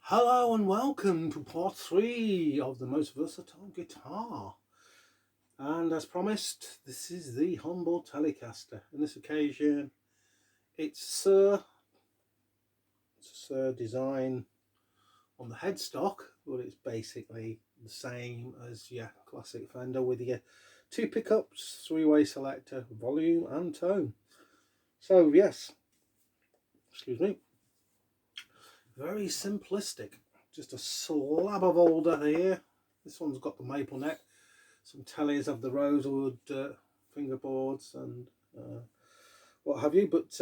Hello and welcome to part 3 of the most versatile guitar. And as promised, this is the humble Telecaster. On this occasion, it's Suhr. It's a Suhr design on the headstock, but it's basically the same as your classic Fender with your 2 pickups, 3-way selector, volume and tone. So yes, excuse me. Very simplistic, just a slab of alder here. This one's got the maple neck, some tellies have the rosewood fingerboards and what have you, but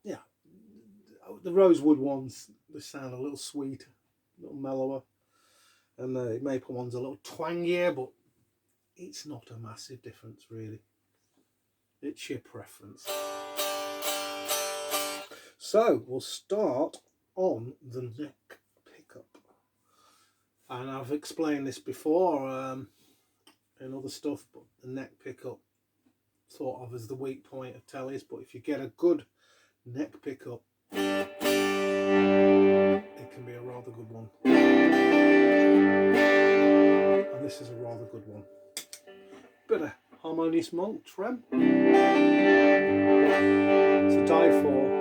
yeah, the rosewood ones, they sound a little sweeter, a little mellower, and the maple one's a little twangier, but it's not a massive difference really. It's your preference. So we'll start on the neck pickup, and I've explained this before in other stuff, but the neck pickup thought of as the weak point of tellies, but if you get a good neck pickup, it can be a rather good one, and this is a rather good one. Bit of Harmonious Monk trem. It's a die 4.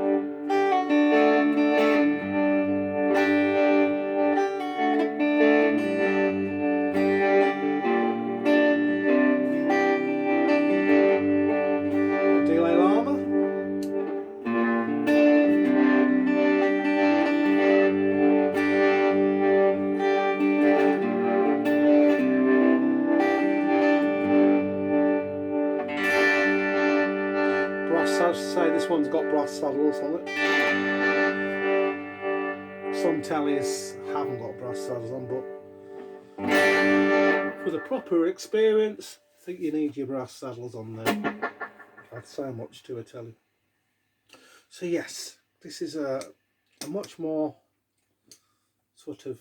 Llama. Say this one's got brass saddles on it. Some tellies haven't got brass saddles on, but for the proper experience, I think you need your brass saddles on there. Adds so much to a telly. So yes, this is a much more sort of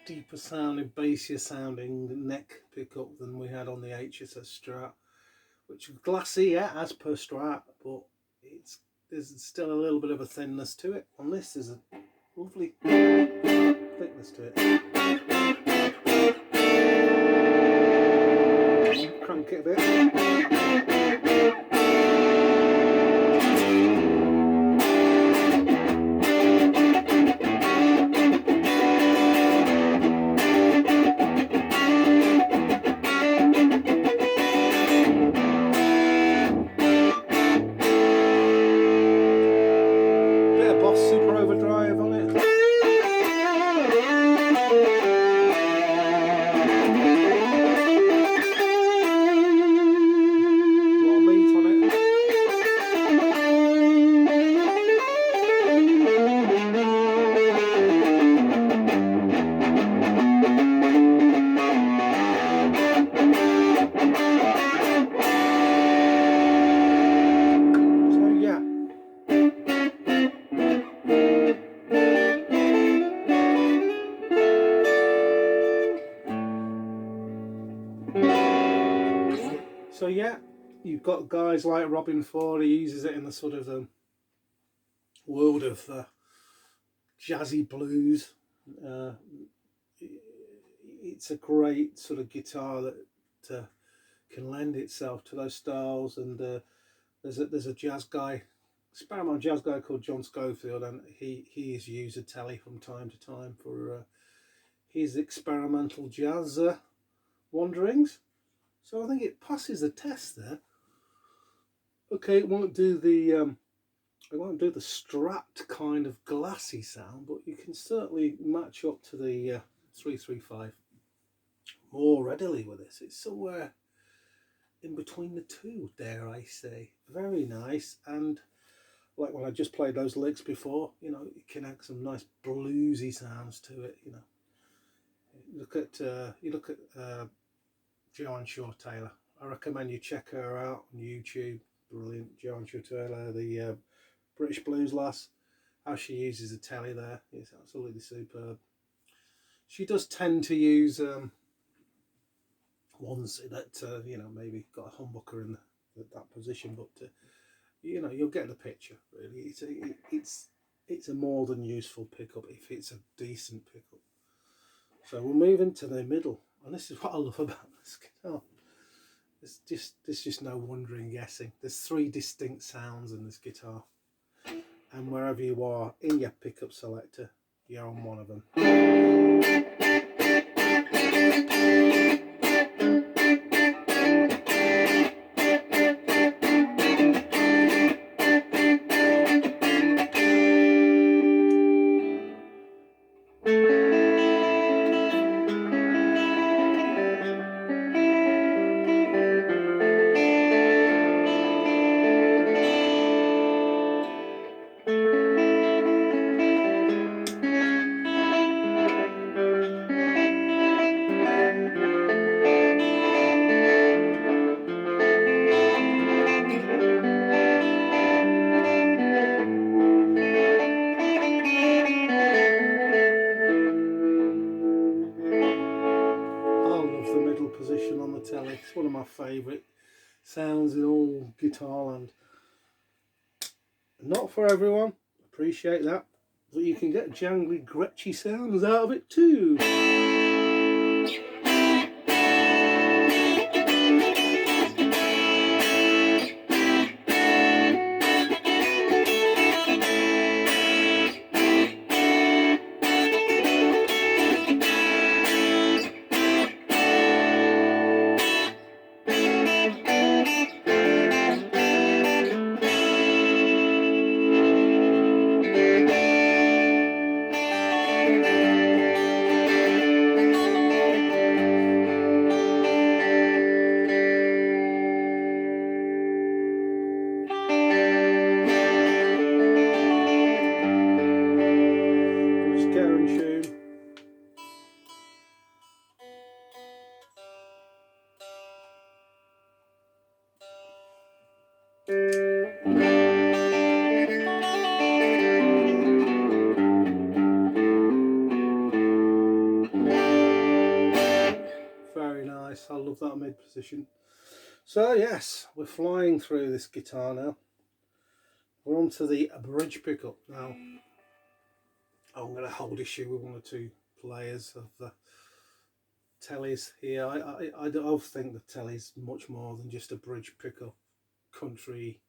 deeper sounding, bassier sounding neck pickup than we had on the HSS Strat, which is glassy, yeah, as per Strat, but there's still a little bit of a thinness to it. On this, there's a lovely thickness to it. Crank it a bit. Super overdrive on it. A lot of meat on it. So yeah. So yeah, you've got guys like Robin Ford, he uses it in the sort of world of jazzy blues. It's a great sort of guitar that can lend itself to those styles, and there's a jazz guy, experimental jazz guy called John Schofield, and he has used a telly from time to time for his experimental jazz wanderings. So I think it passes the test there. Okay, it won't do the Strat kind of glassy sound, but you can certainly match up to the 335 more readily with this. It's somewhere in between the two, dare I say. Very nice, and like when I just played those licks before, you know, it can add some nice bluesy sounds to it. You know, you look at Joanne Shaw Taylor. I recommend you check her out on YouTube. Brilliant, Joanne Shaw Taylor, the British blues lass. How she uses a telly there is absolutely superb. She does tend to use ones that you know, maybe got a humbucker in that position, but you know, you'll get the picture. Really, it's a more than useful pickup if it's a decent pickup. So we'll move into the middle, and this is what I love about this guitar. There's just no wondering guessing. There's 3 distinct sounds in this guitar, and wherever you are in your pickup selector, you're on one of them. Position on the telly. It's one of my favourite sounds in all guitar land. Not for everyone, appreciate that, but you can get jangly, gretchy sounds out of it too. Very nice, I love that mid position. So yes, we're flying through this guitar now. We're on to the bridge pickup now. I'm going to hold issue with 1 or 2 players of the tellies here. I think the telly's much more than just a bridge pickup, country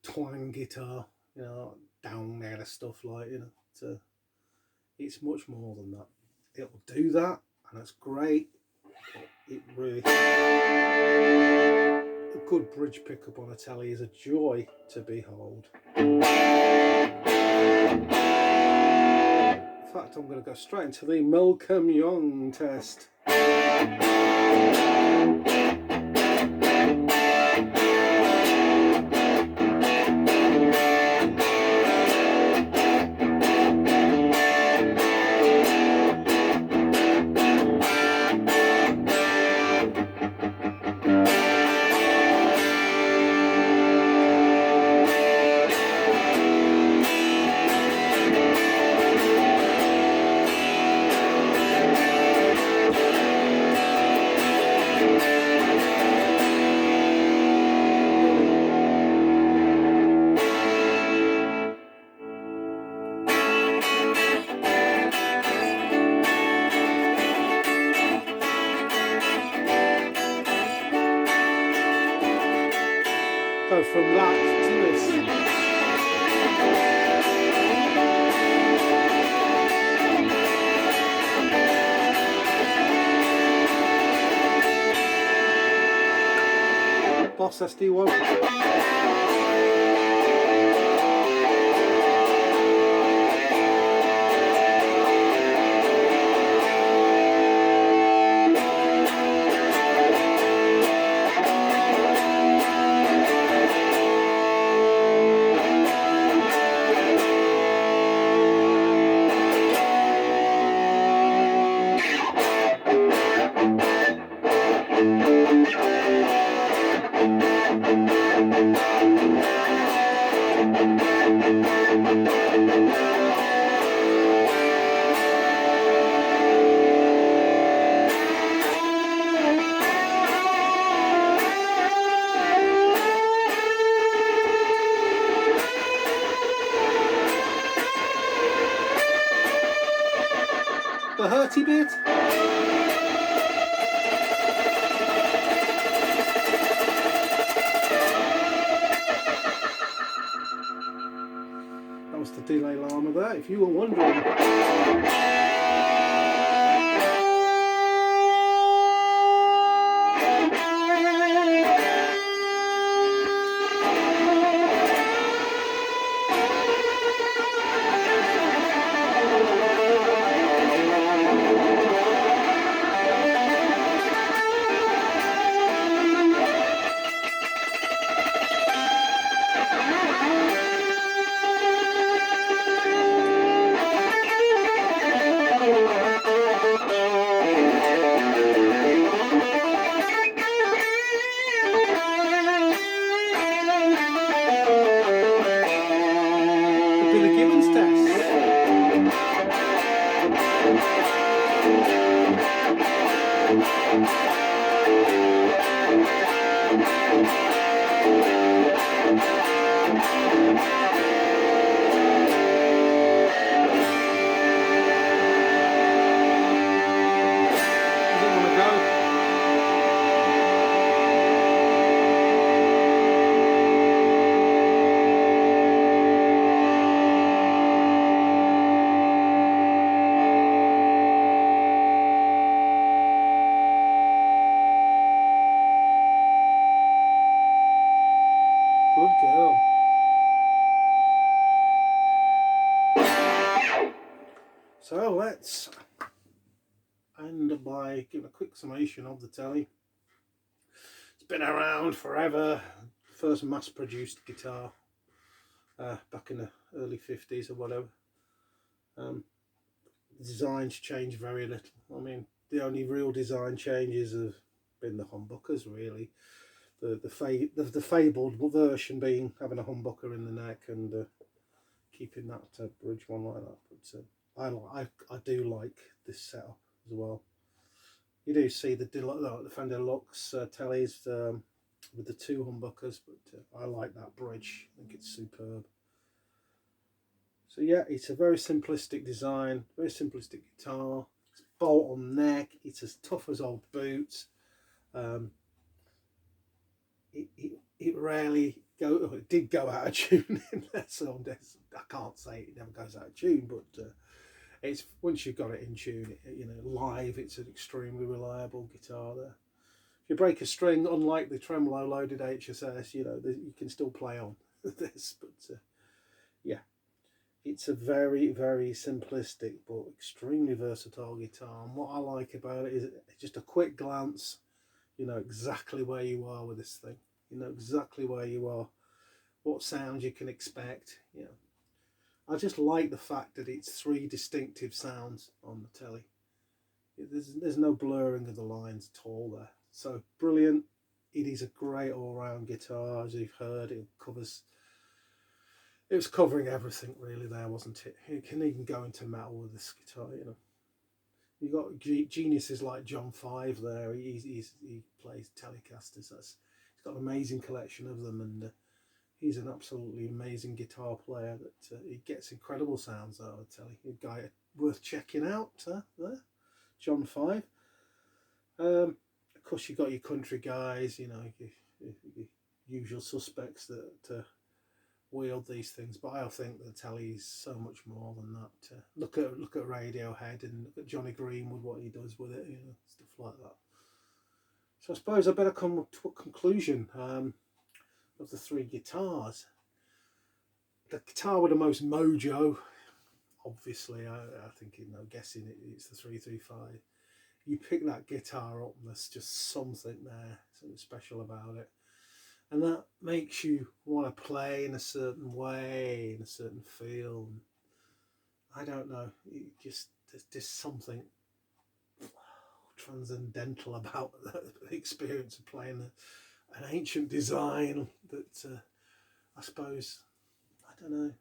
twang guitar, you know, down there stuff, like, you know. It's much more than that. It'll do that, and that's great. It really, a good bridge pickup on a telly is a joy to behold. In fact, I'm going to go straight into the Malcolm Young test. Go from that to this. Boss SD1. the hurty bit. That was the delay Llama there, if you were wondering. Good girl. So let's end by giving a quick summation of the telly. It's been around forever. First mass-produced guitar back in the early 50s or whatever. The designs changed very little. I mean, the only real design changes have been the humbuckers, really. The fabled version being having a humbucker in the neck and keeping that bridge one like that. But I do like this setup as well. You do see the Fender Deluxe tellies with the two humbuckers, but I like that bridge. I think it's superb. So yeah, it's a very simplistic design, very simplistic guitar. It's bolt on neck. It's as tough as old boots. It rarely it did go out of tune in that song. I can't say it never goes out of tune, but it's once you've got it in tune, live, it's an extremely reliable guitar. There, if you break a string, unlike the tremolo loaded HSS, you can still play on this. But yeah, it's a very, very simplistic but extremely versatile guitar. And what I like about it is just a quick glance. You know exactly where you are with this thing. You know exactly where you are, what sounds you can expect. I just like the fact that it's 3 distinctive sounds on the telly. There's no blurring of the lines at all there. So brilliant. It is a great all-round guitar, as you've heard. It was covering everything really there, wasn't it? You can even go into metal with this guitar. You've got geniuses like John 5 there. He plays Telecasters. He's got an amazing collection of them, and he's an absolutely amazing guitar player that he gets incredible sounds out of the telly. A guy worth checking out there, John 5. Of course, you've got your country guys, your usual suspects that wield these things, but I think the telly's so much more than that. Look at Radiohead and look at Johnny Greenwood, what he does with it, stuff like that. So I suppose I better come to a conclusion of the 3 guitars. The guitar with the most mojo, obviously, I think, guessing it's the 335. You pick that guitar up and there's just something there, something special about it. And that makes you want to play in a certain way, in a certain feel. I don't know, there's just something transcendental about the experience of playing an ancient design that I suppose, I don't know,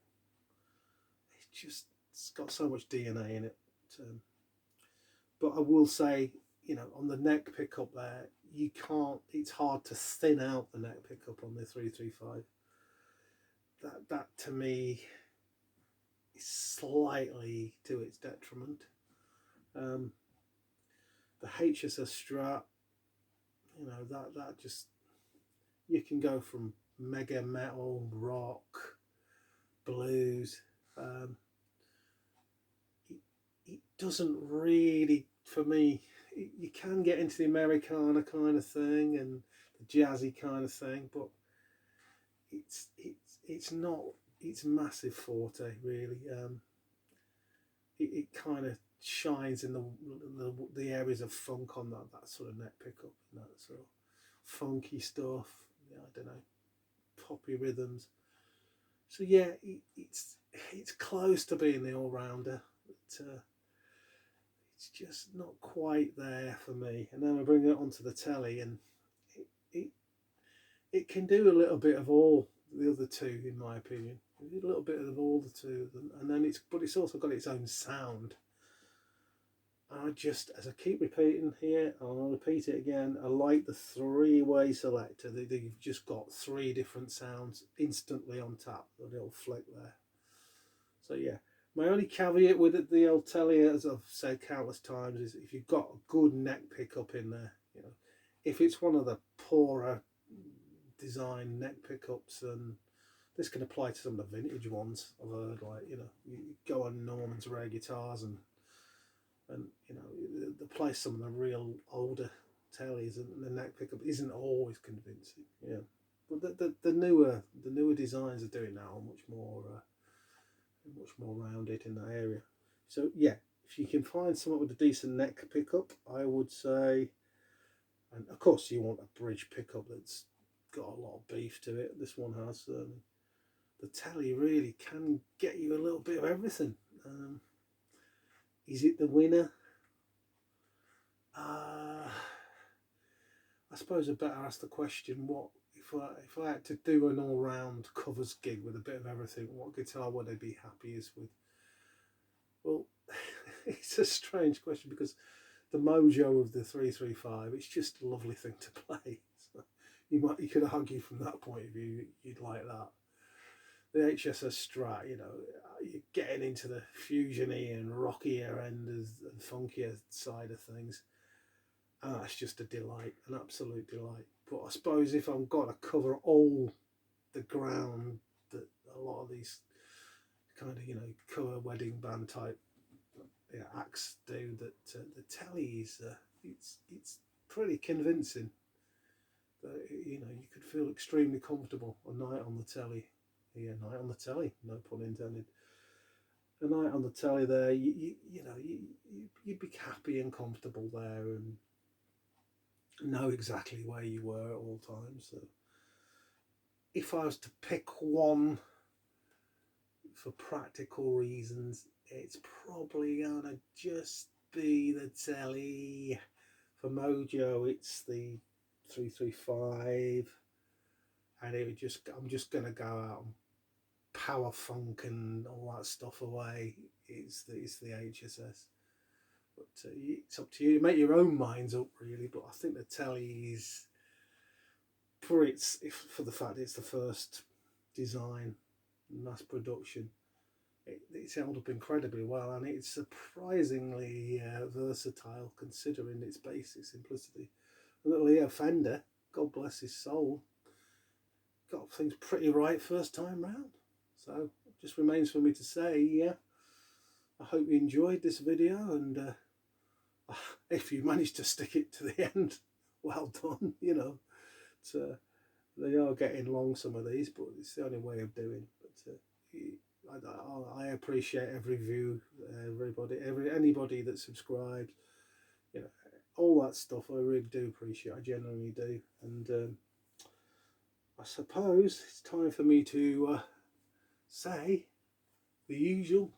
it's got so much DNA in it. But I will say, on the neck pickup there, it's hard to thin out the neck pickup on the 335. That to me is slightly to its detriment. The HSS Strat, you know, that just, you can go from mega metal, rock, blues. It doesn't really, for me, you can get into the Americana kind of thing and the jazzy kind of thing, but it's not its massive forte really. It kind of shines in the areas of funk on that sort of neck pickup, and that sort of funky stuff. Yeah, I don't know, poppy rhythms. So yeah, it's close to being the all rounder, but it's just not quite there for me. And then I bring it onto the telly, and it it can do a little bit of all the other two, in my opinion. A little bit of all the two of them, and then it's also got its own sound. I just, as I keep repeating here, I'll repeat it again, I like the three-way selector. You've just got three different sounds instantly on tap, the little flick there. So yeah, my only caveat with it, the old telly, as I've said countless times, is if you've got a good neck pickup in there, you know, if it's one of the poorer design neck pickups, and this can apply to some of the vintage ones I've heard, like, you know, you go on Norman's rare guitars and you know, they play some of the real older tellies, and the neck pickup isn't always convincing. Yeah, but the newer designs are doing now much more rounded in that area. So yeah, if you can find someone with a decent neck pickup, I would say, and of course you want a bridge pickup that's got a lot of beef to it. This one has. The telly really can get you a little bit of everything. Is it the winner? I suppose I better ask the question: what if I had to do an all-round covers gig with a bit of everything? What guitar would I be happiest with? Well, it's a strange question, because the mojo of the 335, it's just a lovely thing to play. So you could argue from that point of view you'd like that. The HSS Strat, you know, you're getting into the fusiony and rockier end and funkier side of things. And that's just a delight, an absolute delight. But I suppose if I've got to cover all the ground that a lot of these kind of, you know, cover wedding band type acts do, that the telly is, it's pretty convincing. That, you know, you could feel extremely comfortable a night on the telly. Yeah, night on the telly, no pun intended. A night on the telly there, you know, you'd be happy and comfortable there, and know exactly where you were at all times. So if I was to pick one for practical reasons, it's probably gonna just be the telly. For mojo, it's the 335, and I'm just gonna go out and power funk and all that stuff away. It's the HSS. But it's up to you. Make your own minds up, really. But I think the telly is, for the fact it's the first design, mass production, it's held up incredibly well, and it's surprisingly versatile considering its basic simplicity. And little Fender, God bless his soul, got things pretty right first time round. So it just remains for me to say, I hope you enjoyed this video, and if you managed to stick it to the end, well done. You know, they are getting long, some of these, but it's the only way of doing. But I appreciate every view, anybody that subscribes, you know, all that stuff. I really do appreciate. I genuinely do. And I suppose it's time for me to say the usual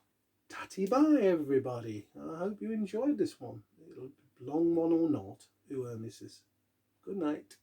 tatty bye, everybody. I hope you enjoyed this one. Long one or not, whoever misses. Good night.